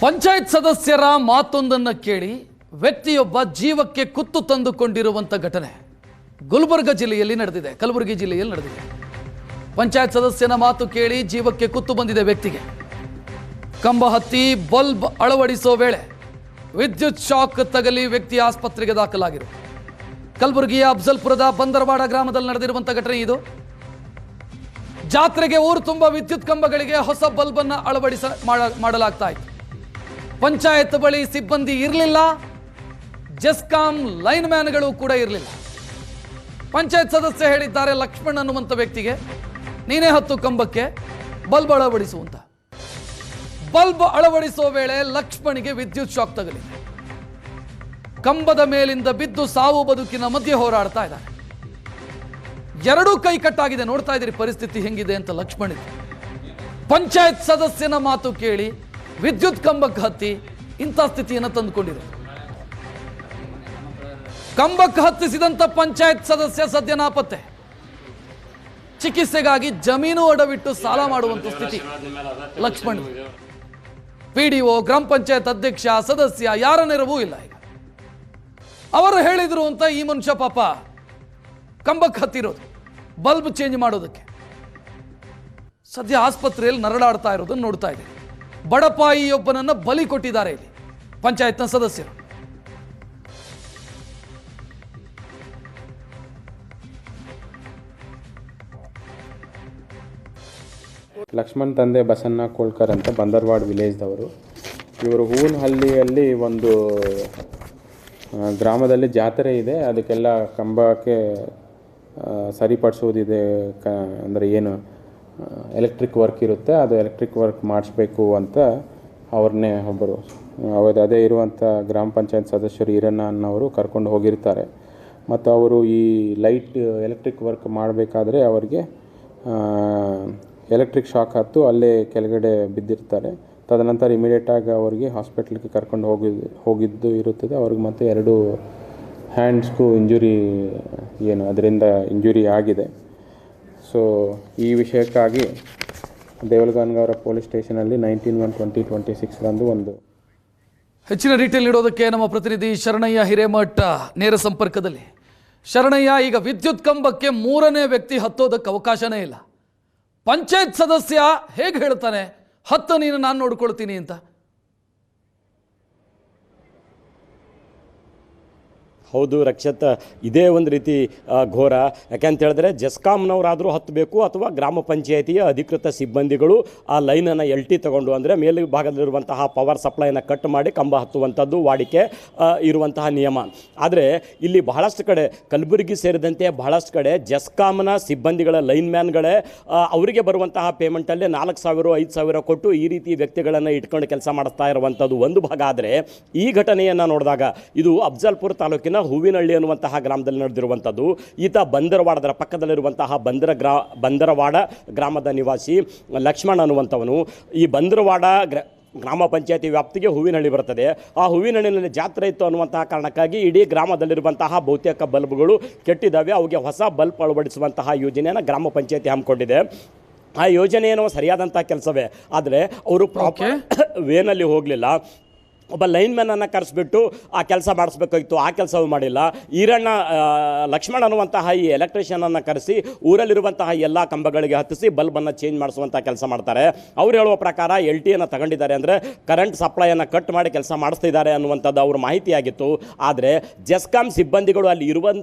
ಪಂಚಾಯತ್ ಸದಸ್ಯರ ಮಾತೊಂದನ್ನು ಕೇಳಿ ವ್ಯಕ್ತಿಯೊಬ್ಬ ಜೀವಕ್ಕೆ ಕುತ್ತು ತಂದುಕೊಂಡಿರುವಂಥ ಘಟನೆ ಗುಲ್ಬರ್ಗ ಜಿಲ್ಲೆಯಲ್ಲಿ ನಡೆದಿದೆ. ಕಲಬುರಗಿ ಜಿಲ್ಲೆಯಲ್ಲಿ ನಡೆದಿದೆ. ಪಂಚಾಯತ್ ಸದಸ್ಯನ ಮಾತು ಕೇಳಿ ಜೀವಕ್ಕೆ ಕುತ್ತು ಬಂದಿದೆ ವ್ಯಕ್ತಿಗೆ. ಕಂಬ ಹತ್ತಿ ಬಲ್ಬ್ ಅಳವಡಿಸೋ ವೇಳೆ ವಿದ್ಯುತ್ ಶಾಕ್ ತಗಲಿ ವ್ಯಕ್ತಿ ಆಸ್ಪತ್ರೆಗೆ ದಾಖಲಾಗಿರುವ ಕಲಬುರಗಿಯ ಅಫ್ಜಲ್ಪುರದ ಬಂದರವಾಡ ಗ್ರಾಮದಲ್ಲಿ ನಡೆದಿರುವಂಥ ಘಟನೆ ಇದು. ಜಾತ್ರೆಗೆ ಊರು ತುಂಬ ವಿದ್ಯುತ್ ಕಂಬಗಳಿಗೆ ಹೊಸ ಬಲ್ಬ್ ಅನ್ನು ಮಾಡಲಾಗ್ತಾ ಇತ್ತು. ಪಂಚಾಯತ್ ಬಳಿ ಸಿಬ್ಬಂದಿ ಇರಲಿಲ್ಲ, ಜೆಸ್ಕಾಂ ಲೈನ್ ಮ್ಯಾನ್ಗಳು ಕೂಡ ಇರಲಿಲ್ಲ. ಪಂಚಾಯತ್ ಸದಸ್ಯ ಹೇಳಿದ್ದಾರೆ ಲಕ್ಷ್ಮಣ್ ಅನ್ನುವಂಥ ವ್ಯಕ್ತಿಗೆ, ನೀನೇ ಹತ್ತು ಕಂಬಕ್ಕೆ ಬಲ್ಬ್ ಅಳವಡಿಸುವಂತ. ಬಲ್ಬ್ ಅಳವಡಿಸುವ ವೇಳೆ ಲಕ್ಷ್ಮಣಿಗೆ ವಿದ್ಯುತ್ ಶಾಕ್ ತಗಲಿದೆ. ಕಂಬದ ಮೇಲಿಂದ ಬಿದ್ದು ಸಾವು ಬದುಕಿನ ಮಧ್ಯೆ ಹೋರಾಡ್ತಾ ಇದ್ದಾರೆ. ಎರಡೂ ಕೈ ಕಟ್ಟಾಗಿದೆ. ನೋಡ್ತಾ ಇದ್ದೀರಿ ಪರಿಸ್ಥಿತಿ ಹೆಂಗಿದೆ ಅಂತ. ಲಕ್ಷ್ಮಣ್ ಪಂಚಾಯತ್ ಸದಸ್ಯನ ಮಾತು ಕೇಳಿ ವಿದ್ಯುತ್ ಕಂಬಕ್ಕೆ ಹತ್ತಿ ಇಂಥ ಸ್ಥಿತಿಯನ್ನು ತಂದುಕೊಂಡಿದೆ. ಕಂಬಕ್ಕೆ ಹತ್ತಿಸಿದಂಥ ಪಂಚಾಯತ್ ಸದಸ್ಯ ಸದ್ಯ ನಾಪತ್ತೆ. ಚಿಕಿತ್ಸೆಗಾಗಿ ಜಮೀನು ಅಡವಿಟ್ಟು ಸಾಲ ಮಾಡುವಂಥ ಸ್ಥಿತಿ ಲಕ್ಷ್ಮಣ್. ಪಿಡಿಒ, ಗ್ರಾಮ ಪಂಚಾಯತ್ ಅಧ್ಯಕ್ಷ, ಸದಸ್ಯ ಯಾರ ನೆರವೂ ಇಲ್ಲ. ಈಗ ಅವರು ಹೇಳಿದ್ರು ಅಂತ ಈ ಮನುಷ್ಯ ಪಾಪ ಕಂಬಕ್ಕೆ ಹತ್ತಿರೋದು ಬಲ್ಬ್ ಚೇಂಜ್ ಮಾಡೋದಕ್ಕೆ ಸದ್ಯ ಆಸ್ಪತ್ರೆಯಲ್ಲಿ ನರಳಾಡ್ತಾ ಇರೋದನ್ನು ನೋಡ್ತಾ ಇದ್ದೀವಿ. ಬಡಪಾಯಿಯೊಬ್ಬನನ್ನು ಬಲಿ ಕೊಟ್ಟಿದ್ದಾರೆ ಇಲ್ಲಿ ಪಂಚಾಯತ್ನ ಸದಸ್ಯರು. ಲಕ್ಷ್ಮಣ್ ತಂದೆ ಬಸಣ್ಣ ಕೋಳ್ಕರ್ ಅಂತ ಬಂದರ್ವಾಡ್ ವಿಲೇಜ್ದವರು. ಇವರು ಹೂವನಹಳ್ಳಿಯಲ್ಲಿ ಒಂದು ಗ್ರಾಮದಲ್ಲಿ ಜಾತ್ರೆ ಇದೆ. ಅದಕ್ಕೆಲ್ಲ ಕಂಬಕ್ಕೆ ಸರಿಪಡಿಸೋದಿದೆ. ಅಂದರೆ ಏನು ಎಲೆಕ್ಟ್ರಿಕ್ ವರ್ಕ್ ಇರುತ್ತೆ, ಅದು ಎಲೆಕ್ಟ್ರಿಕ್ ವರ್ಕ್ ಮಾಡಿಸ್ಬೇಕು ಅಂತ ಅವ್ರನ್ನೇ ಒಬ್ಬರು ಅದೇ ಇರುವಂಥ ಗ್ರಾಮ ಪಂಚಾಯತ್ ಸದಸ್ಯರು ಈರಣ್ಣ ಅನ್ನೋರು ಕರ್ಕೊಂಡು ಹೋಗಿರ್ತಾರೆ. ಮತ್ತು ಅವರು ಈ ಲೈಟ್ ಎಲೆಕ್ಟ್ರಿಕ್ ವರ್ಕ್ ಮಾಡಬೇಕಾದ್ರೆ ಅವರಿಗೆ ಎಲೆಕ್ಟ್ರಿಕ್ ಶಾಕ್ ಹತ್ತು ಅಲ್ಲೇ ಕೆಳಗಡೆ ಬಿದ್ದಿರ್ತಾರೆ. ತದನಂತರ ಇಮಿಡಿಯೇಟಾಗಿ ಅವರಿಗೆ ಹಾಸ್ಪಿಟ್ಲಿಗೆ ಕರ್ಕೊಂಡು ಹೋಗಿದ್ದು ಇರುತ್ತದೆ. ಅವ್ರಿಗೆ ಮತ್ತು 2 ಹ್ಯಾಂಡ್ಸ್ಗೂ ಇಂಜುರಿ ಅದರಿಂದ ಇಂಜುರಿ ಆಗಿದೆ. ಸೊ ಈ ವಿಷಯಕ್ಕಾಗಿ ದೇವಲಗನಗರ ಪೊಲೀಸ್ ಸ್ಟೇಷನಲ್ಲಿ 19/1/2026 ರಂದು ಒಂದು ಹೆಚ್ಚಿನ ಡೀಟೇಲ್ ನೀಡೋದಕ್ಕೆ ನಮ್ಮ ಪ್ರತಿನಿಧಿ ಶರಣಯ್ಯ ಹಿರೇಮಠ ನೇರ ಸಂಪರ್ಕದಲ್ಲಿ. ಶರಣಯ್ಯ, ಈಗ ವಿದ್ಯುತ್ ಕಂಬಕ್ಕೆ 3ನೇ ವ್ಯಕ್ತಿ ಹತ್ತೋದಕ್ಕೆ ಅವಕಾಶನೇ ಇಲ್ಲ. ಪಂಚಾಯತ್ ಸದಸ್ಯ ಹೇಗೆ ಹೇಳ್ತಾನೆ ಹತ್ತು ನೀನು ನಾನು ನೋಡ್ಕೊಳ್ತೀನಿ ಅಂತ? ಹೌದು ರಕ್ಷತ್, ಇದೇ ಒಂದು ರೀತಿ ಘೋರ. ಯಾಕೆಂತ ಹೇಳಿದ್ರೆ ಜೆಸ್ಕಾಮ್ನವರಾದರೂ ಹತ್ತಬೇಕು ಅಥವಾ ಗ್ರಾಮ ಪಂಚಾಯಿತಿಯ ಅಧಿಕೃತ ಸಿಬ್ಬಂದಿಗಳು ಆ ಲೈನನ್ನು LT ತಗೊಂಡು, ಅಂದರೆ ಮೇಲು ಭಾಗದಲ್ಲಿರುವಂತಹ ಪವರ್ ಸಪ್ಲೈನ ಕಟ್ ಮಾಡಿ ಕಂಬ ಹತ್ತುವಂಥದ್ದು ವಾಡಿಕೆ ಇರುವಂತಹ ನಿಯಮ. ಆದರೆ ಇಲ್ಲಿ ಬಹಳಷ್ಟು ಕಡೆ, ಕಲಬುರಗಿ ಸೇರಿದಂತೆ ಬಹಳಷ್ಟು ಕಡೆ ಜೆಸ್ಕಾಮ್ನ ಸಿಬ್ಬಂದಿಗಳ ಲೈನ್ ಮ್ಯಾನ್ಗಳೇ ಅವರಿಗೆ ಬರುವಂತಹ ಪೇಮೆಂಟಲ್ಲೇ 4,000 5,000 ಕೊಟ್ಟು ಈ ರೀತಿ ವ್ಯಕ್ತಿಗಳನ್ನು ಇಟ್ಕೊಂಡು ಕೆಲಸ ಮಾಡಿಸ್ತಾ ಇರುವಂಥದ್ದು ಒಂದು ಭಾಗ. ಆದರೆ ಈ ಘಟನೆಯನ್ನು ನೋಡಿದಾಗ ಇದು ಅಫ್ಜಲ್ಪುರ ತಾಲೂಕಿನ ಹೂವಿನಹಳ್ಳಿ ಅನ್ನುವಂತಹ ಗ್ರಾಮದಲ್ಲಿ ನಡೆದಿರುವಂಥದ್ದು. ಈತ ಬಂದರವಾಡದ ಪಕ್ಕದಲ್ಲಿರುವಂತಹ ಬಂದರವಾಡ ಗ್ರಾಮದ ನಿವಾಸಿ ಲಕ್ಷ್ಮಣ್ ಅನ್ನುವಂಥವನು. ಈ ಬಂದರವಾಡ ಗ್ರಾಮ ಪಂಚಾಯತಿ ವ್ಯಾಪ್ತಿಗೆ ಹೂವಿನಹಳ್ಳಿ ಬರ್ತದೆ. ಆ ಹೂವಿನಹಳ್ಳಿನಲ್ಲಿ ಜಾತ್ರೆ ಇತ್ತು ಅನ್ನುವಂತಹ ಕಾರಣಕ್ಕಾಗಿ ಇಡೀ ಗ್ರಾಮದಲ್ಲಿರುವಂತಹ ಬಹುತೇಕ ಬಲ್ಬ್ಗಳು ಕೆಟ್ಟಿದ್ದಾವೆ. ಅವುಗೆ ಹೊಸ ಬಲ್ಬ್ ಅಳವಡಿಸುವಂತಹ ಯೋಜನೆಯನ್ನು ಗ್ರಾಮ ಪಂಚಾಯತಿ ಹಮ್ಮಿಕೊಂಡಿದೆ. ಆ ಯೋಜನೆಯೇನೋ ಸರಿಯಾದಂಥ ಕೆಲಸವೇ, ಆದರೆ ಅವರು ಪ್ರಾಪರ್ ವೇನಲ್ಲಿ ಹೋಗಲಿಲ್ಲ. ಒಬ್ಬ ಲೈನ್ ಮ್ಯಾನನ್ನು ಕರೆಸ್ಬಿಟ್ಟು ಆ ಕೆಲಸ ಮಾಡಿಸ್ಬೇಕಾಗಿತ್ತು, ಆ ಕೆಲಸವೂ ಮಾಡಿಲ್ಲ. ಈರಣ್ಣ ಲಕ್ಷ್ಮಣ್ ಅನ್ನುವಂತಹ ಈ ಎಲೆಕ್ಟ್ರಿಷಿಯನನ್ನು ಕರೆಸಿ ಊರಲ್ಲಿರುವಂತಹ ಎಲ್ಲ ಕಂಬಗಳಿಗೆ ಹತ್ತಿಸಿ ಬಲ್ಬನ್ನು ಚೇಂಜ್ ಮಾಡಿಸುವಂಥ ಕೆಲಸ ಮಾಡ್ತಾರೆ. ಅವ್ರು ಹೇಳುವ ಪ್ರಕಾರ LTಯನ್ನು ತಗೊಂಡಿದ್ದಾರೆ, ಅಂದರೆ ಕರೆಂಟ್ ಸಪ್ಲೈಯನ್ನು ಕಟ್ ಮಾಡಿ ಕೆಲಸ ಮಾಡಿಸ್ತಿದ್ದಾರೆ ಅನ್ನುವಂಥದ್ದು ಅವ್ರ ಮಾಹಿತಿಯಾಗಿತ್ತು. ಆದರೆ ಜೆಸ್ಕಾಂ ಸಿಬ್ಬಂದಿಗಳು ಅಲ್ಲಿ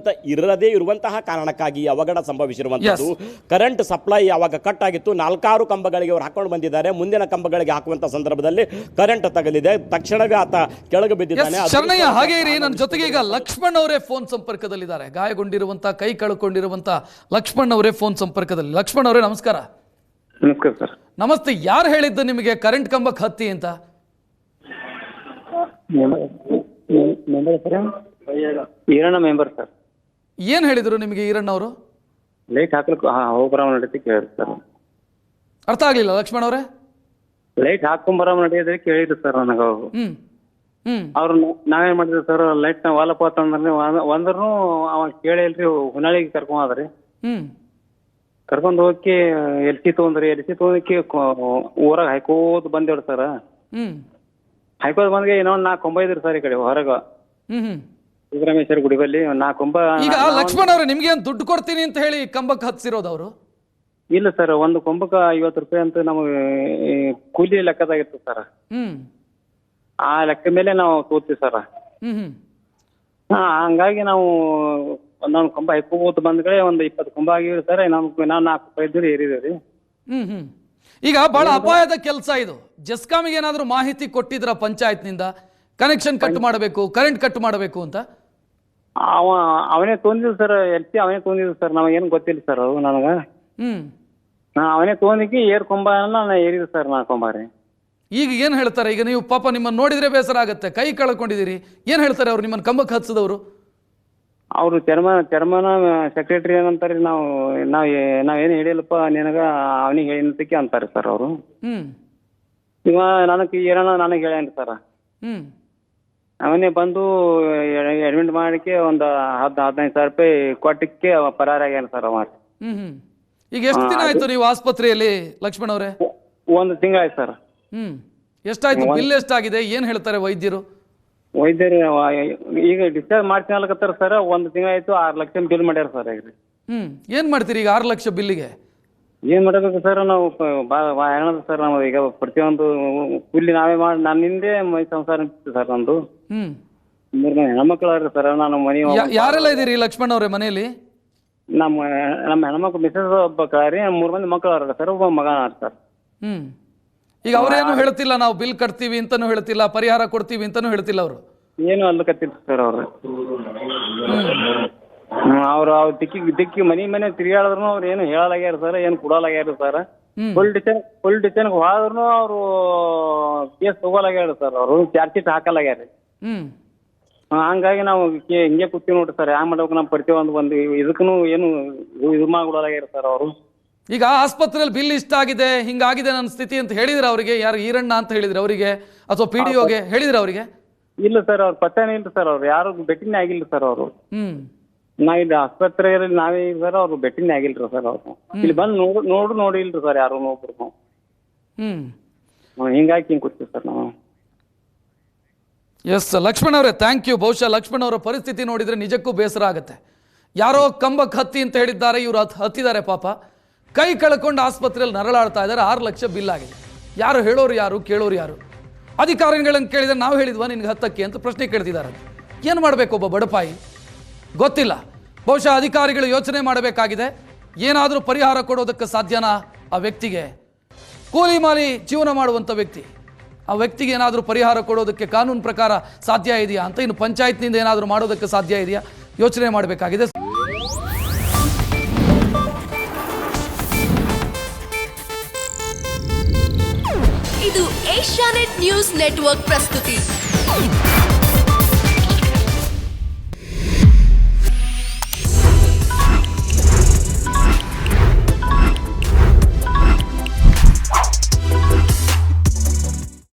ಇರದೇ ಇರುವಂತಹ ಕಾರಣಕ್ಕಾಗಿ ಅವಘಡ ಸಂಭವಿಸಿರುವಂಥದ್ದು. ಕರೆಂಟ್ ಸಪ್ಲೈ ಯಾವಾಗ ಕಟ್ ಆಗಿತ್ತು, 4-6 ಕಂಬಗಳಿಗೆ ಅವ್ರು ಹಾಕೊಂಡು ಬಂದಿದ್ದಾರೆ. ಮುಂದಿನ ಕಂಬಗಳಿಗೆ ಹಾಕುವಂಥ ಸಂದರ್ಭದಲ್ಲಿ ಕರೆಂಟ್ ತಗಲಿದೆ. ತಕ್ಷಣವೇ ಆತ ಕೆಳಗೆ ಬಿದ್ದಿದ್ದಾನೆ. ಶರಣಯ್ಯ, ಹಾಗೆ ಇರಿ. ನನ್ನ ಜೊತೆಗೆ ಈಗ ಲಕ್ಷ್ಮಣ್ ಅವರೇ ಫೋನ್ ಸಂಪರ್ಕದಲ್ಲಿದ್ದಾರೆ. ಗಾಯಗೊಂಡಿರುವಂತ, ಕೈ ಕಳ್ಕೊಂಡಿರುವಂತ ಲಕ್ಷ್ಮಣ್ ಅವರೇ ಫೋನ್ ಸಂಪರ್ಕದಲ್ಲಿ. ಲಕ್ಷ್ಮಣ್ ಅವರೇ ನಮಸ್ಕಾರ. ನಮಸ್ಕಾರ ಸರ್. ನಮಸ್ತೆ. ಯಾರು ಹೇಳಿದ್ದು ನಿಮಗೆ ಕರೆಂಟ್ ಕಂಬಕ್ಕೆ ಹತ್ತಿ ಅಂತ? Eranna member sir. ಏನ್ ಹೇಳಿದ್ರು ನಿಮಗೆ ಈರಣ್ಣ ಅವರು? ಲೈಟ್ ಹಾಕ್ಲಿಕ್ಕೆ ಹೋಗ್ಬರಾಮ ನಡೀತಿ ಕೇಳಿದ್ರು ಸರ್. ಅರ್ಥ ಆಗ್ಲಿಲ್ಲ ಲಕ್ಷ್ಮಣ್ ಅವರೇ. ಲೈಟ್ ಹಾಕೊಂಬರಾಮ ನಡೆಯೋದ್ರೆ ಕೇಳಿದ್ರು ಸರ್ ನನಗೆ ಅವರು. ಅವ್ರು ನಾವೇನ್ ಮಾಡಿದ್ವಿ ಸರ್, ಲೈಟ್ ನ ವಾಲಪ್ಪ ಅಂತಂದ್ರೆ ಒಂದ್ರೂ ಅವ ಕೇಳಿಲ್ರಿ. ಹುನಾಳಿಗೆ ಕರ್ಕೊಂಡ್ ಹೋದ್ರಿ. ಕರ್ಕೊಂಡ್ ಹೋಗಿ LC ತಗೊಂಡ್ರಿ. LC ತಗೊಂಡಕ್ಕೆ ಊರಾಗ ಹಾಕೋದ್ ಬಂದೇವ್ರಿ ಸರ್. ಹಾಕೋದ್ ಬಂದ್ಗೆ ಇನ್ನೊಂದ್ 4 ಕೊಂಬ ಇದ್ರಿ ಸರ್ ಈ ಕಡೆ ಹೊರಗ ಹ್ಮ್ ಸಿದ್ದರಾಮೇಶ್ವರ ಗುಡಿ ಬಲ್ಲಿ 4 ಕೊಂಬ. ಈಗ ಲಕ್ಷ್ಮಣ್ ಅವ್ರೆ ನಿಮ್ಗೆ ಏನ್ ದುಡ್ಡು ಕೊಡ್ತೀನಿ ಅಂತ ಹೇಳಿ ಕಂಬಕ್ಕೆ ಹತ್ಸಿರೋದು ಅವರು? ಇಲ್ಲ ಸರ್, ಒಂದು ಕೊಂಬಕ್ಕ 50 ರೂಪಾಯಿ ಅಂತ ನಮಗೆ ಕೂಲಿ ಲೆಕ್ಕದಾಗಿತ್ತು ಸರ್. ಆ ಲೆಕ್ಕ ಮೇಲೆ ನಾವು ತೋತೀವಿ ಸರ್. ಹಂಗಾಗಿ ನಾವು ಒಂದೊಂದು ಕೊಂಬ ಹಾಕೋಬಹುದು ಬಂದ್ಗಳೇ ಒಂದು 20 ಕೊಂಬ ಆಗಿವಿ ಸರ್. ನಾವು 4 ರೂಪಾಯಿ ಇದ್ದು ಏರಿದೇವ್ರಿ. ಈಗ ಬಹಳ ಅಪಾಯದ ಕೆಲಸ ಇದು. ಜೆಸ್ಕಾಮಿಗೆ ಏನಾದರೂ ಮಾಹಿತಿ ಕೊಟ್ಟಿದ್ರ ಪಂಚಾಯತ್ನಿಂದ ಕನೆಕ್ಷನ್ ಕಟ್ ಮಾಡಬೇಕು, ಕರೆಂಟ್ ಕಟ್ ಮಾಡಬೇಕು ಅಂತ? ಅವನೇ ತೊಂದಿದ್ದು ಸರ್, ಅವನೇ ತೊಂದಿದ್ದು ಸರ್. ನಮಗೇನು ಗೊತ್ತಿಲ್ಲ ಸರ್ ಅದು ನನಗೆ. ಅವನೇ ತೊಗೊಂಡಿಕ್ಕೆ ಏರ್ ಕೊಂಬ ಏರಿದೆ ಸರ್, 4 ಕೊಂಬ ರೀ. ಈಗ ಏನ್ ಹೇಳ್ತಾರೆ? ಈಗ ನೀವು ಪಾಪ ನಿಮ್ಮನ್ನು ನೋಡಿದ್ರೆ ಬೇಸರ ಆಗತ್ತೆ, ಕೈ ಕಳ್ಕೊಂಡಿದ್ದೀರಿ. ಏನ್ ಹೇಳ್ತಾರೆ ಅವ್ರು ನಿಮ್ಮನ್ನು ಕಂಬಕ್ಕೆ ಹಚ್ಚಿದವರು? ಅವರು ಚರ್ಮನ ಸೆಕ್ರೆಟರಿ ಏನಂತಾರೆ, ನಾವೇನು ಹೇಳಿಲ್ಲಪ್ಪ ನಿನಗ, ಅವನಿಗೆ ಹೇಳಿನಂತಕ್ಕೆ ಅಂತಾರೆ ಸರ್ ಅವರು. ಈಗ ನನಗೆ ಏನೋ ನನಗೆ ಹೇಳ್ಯಾನ್ರಿ ಸರ್. ಅವನೇ ಬಂದು ಅಡ್ಮಿಟ್ ಮಾಡಕ್ಕೆ ಒಂದು 10-15 ಸಾವಿರ ರೂಪಾಯಿ ಕೊಟ್ಟಕ್ಕೆ ಪರಾರಾಗ್ಯಾನ ಸರ್ ಅವ. ಈಗ ಎಷ್ಟು ದಿನ ಆಯ್ತು ನೀವು ಆಸ್ಪತ್ರೆಯಲ್ಲಿ ಲಕ್ಷ್ಮಣ್ ಅವರೇ? 1 ತಿಂಗಳಾಯ್ತು ಸರ್. ಎಷ್ಟಾಯ್ತು? ಬಿಲ್ ಎಷ್ಟಾಗಿದೆ? ಏನ್ ಹೇಳ್ತಾರೆ ವೈದ್ಯರು? ವೈದ್ಯರು ಈಗ ಡಿಸ್ಚಾರ್ಜ್ ಮಾಡ್ತೀನಲ್ಲಕತ್ತಾರ ಸರ್. 1 ತಿಂಗಳಾಯ್ತು, 6 ಲಕ್ಷ ಬಿಲ್ ಮಾಡ್ಯಾರ ಸರ್ ಈಗ. ಏನ್ ಮಾಡ್ತೀರಿ ಈಗ 6 ಲಕ್ಷ ಬಿಲ್ಲಿಗೆ? ಏನ್ ಮಾಡಬೇಕು ಸರ್, ನಾವು ಭಾಳ ಸರ್. ನಾವು ಈಗ ಪ್ರತಿಯೊಂದು ಕೂಲಿ ನಾವೇ ಮಾಡಿ ನನ್ನಿಂದೇ ಮೈ ಸಂಸಾರ ನಿಂತಿತ್ತು ಸರ್ ನಂದು. 3 ಹೆಣ್ಮಕ್ಳು ಅವ್ರಿ ಸರ್. ನಾನು ಮನೆ ಯಾರೆಲ್ಲ ಇದೀರಿ ಲಕ್ಷ್ಮಣ್ ಅವರೇ ಮನೆಯಲ್ಲಿ? ನಮ್ಮ ಹೆಣ್ಮಕ್ಳು ಮಿಸಸ್ ಒಬ್ಬ ಕಳ್ರಿ, 3 ಮಂದಿ ಮಕ್ಕಳು ಅವ್ರ ಸರ್, ಒಬ್ಬ ಮಗ ಸರ್. ಈಗ ಅವ್ರೇನು ಹೇಳ್ತಿಲ್ಲ, ನಾವು ಬಿಲ್ ಕಟ್ತೀವಿ ಅಂತಾನು ಹೇಳ್ತಿಲ್ಲ, ಪರಿಹಾರ ಕೊಡ್ತೀವಿ ಅಂತಾನು ಹೇಳ್ತಿಲ್ಲ ಅವರು? ಏನು ಅಲ್ಲಕತ್ತಿಲ್ಲ ಸರ್ ಅವ್ರು. ಅವ್ರು ದಿಕ್ಕಿ ಮನೆ ತಿರುಗಾಡಿದ್ರು ಅವ್ರು ಏನು ಹೇಳಲಾಗ್ಯಾರ ಸರ್, ಏನು ಕೊಡಲಾಗ್ಯಾರ ಸರ್. ಫುಲ್ ಡಿಟೇನ್ ಹೋದ್ರು ಅವರು ಕೇಸ್ ತಗೋಲಾಗ್ಯಾರ ಸರ್. ಅವರು ಚಾರ್ಜ್ ಶೀಟ್ ಹಾಕಲಾಗ್ಯಾರ. ಹಂಗಾಗಿ ನಾವು ಹಿಂಗೆ ಕೂತೀವಿ ನೋಡ್ರಿ ಸರ್. ಹ್ಯಾಂಗ ಮಾಡ್ಬೇಕು ನಮ್ಮ ಪ್ರತಿಯೊಂದು ಇದಕ್ಕೂ ಏನು ಇದು ಮಾಡ್ಕೊಡಲಾಗ್ಯಾರ ಸರ್ ಅವರು. ಈಗ ಆಸ್ಪತ್ರೆಯಲ್ಲಿ ಬಿಲ್ ಇಷ್ಟ ಆಗಿದೆ, ಹಿಂಗಾಗಿದೆ ನನ್ನ ಸ್ಥಿತಿ ಅಂತ ಹೇಳಿದ್ರ ಅವರಿಗೆ? ಯಾರು ಈರಣ್ಣ ಅಂತ ಹೇಳಿದ್ರೆ ಅವರಿಗೆ ಅಥವಾ PDOಗೆ ಹೇಳಿದ್ರ ಅವರಿಗೆ? ಇಲ್ಲ ಸರ್, ಅವ್ರ ಪತ್ತೆನೇ ಇಲ್ಲ ಸರ್. ಅವ್ರು ಯಾರು ಭೇಟಿನೇ ಆಗಿಲ್ಲ ಸರ್ ಅವರು. ನಾವಿಲ್ಲಿ ಆಸ್ಪತ್ರೆಯಲ್ಲಿ ನಾವೇ ಸರ್, ಅವ್ರು ಭೇಟಿನೇ ಆಗಿಲ್ರಿ ಸರ್. ಅವ್ರು ಇಲ್ಲಿ ಬಂದು ನೋಡಿಲ್ರಿ ಸರ್ ಯಾರು ಒಬ್ರು. ಹಿಂಗಾಗಿ ಹಿಂಗೆ ಕೂತೀವಿ ಸರ್ ನಾವು. ಎಸ್ ಲಕ್ಷ್ಮಣ್ ಅವರೇ, ಥ್ಯಾಂಕ್ ಯು. ಬಹುಶಃ ಲಕ್ಷ್ಮಣ್ ಅವರ ಪರಿಸ್ಥಿತಿ ನೋಡಿದ್ರೆ ನಿಜಕ್ಕೂ ಬೇಸರ ಆಗುತ್ತೆ. ಯಾರೋ ಕಂಬಕ್ಕೆ ಹತ್ತಿ ಅಂತ ಹೇಳಿದ್ದಾರೆ, ಇವರು ಹತ್ತಿದ್ದಾರೆ ಪಾಪ. ಕೈ ಕಳ್ಕೊಂಡು ಆಸ್ಪತ್ರೆಯಲ್ಲಿ ನರಳಾಡ್ತಾ ಇದ್ದಾರೆ. 6 ಲಕ್ಷ ಬಿಲ್ ಆಗಿದೆ. ಯಾರು ಹೇಳೋರು ಯಾರು, ಕೇಳೋರು ಯಾರು? ಅಧಿಕಾರಿಗಳನ್ನು ಕೇಳಿದರೆ ನಾವು ಹೇಳಿದ್ವಾ ನಿನ್ಗೆ ಹತ್ತಕ್ಕೆ ಅಂತ ಪ್ರಶ್ನೆ ಕೇಳ್ತಿದ್ದಾರೆ. ಏನು ಮಾಡಬೇಕು ಒಬ್ಬ ಬಡಪಾಯಿ? ಗೊತ್ತಿಲ್ಲ. ಬಹುಶಃ ಅಧಿಕಾರಿಗಳು ಯೋಚನೆ ಮಾಡಬೇಕಾಗಿದೆ. ಏನಾದರೂ ಪರಿಹಾರ ಕೊಡೋದಕ್ಕೆ ಸಾಧ್ಯನಾ ಆ ವ್ಯಕ್ತಿಗೆ? ಕೂಲಿ ಮಾಲಿ ಜೀವನ ಮಾಡುವಂಥ ವ್ಯಕ್ತಿ, ಆ ವ್ಯಕ್ತಿಗೆ ಏನಾದರೂ ಪರಿಹಾರ ಕೊಡೋದಕ್ಕೆ ಕಾನೂನು ಪ್ರಕಾರ ಸಾಧ್ಯ ಇದೆಯಾ ಅಂತ, ಇನ್ನು ಪಂಚಾಯತ್ನಿಂದ ಏನಾದರೂ ಮಾಡೋದಕ್ಕೆ ಸಾಧ್ಯ ಇದೆಯಾ? ಯೋಚನೆ ಮಾಡಬೇಕಾಗಿದೆ. ಇದು ಏಷ್ಯಾನೆಟ್ ನ್ಯೂಸ್ ನೆಟ್ವರ್ಕ್ ಪ್ರಸ್ತುತಿ.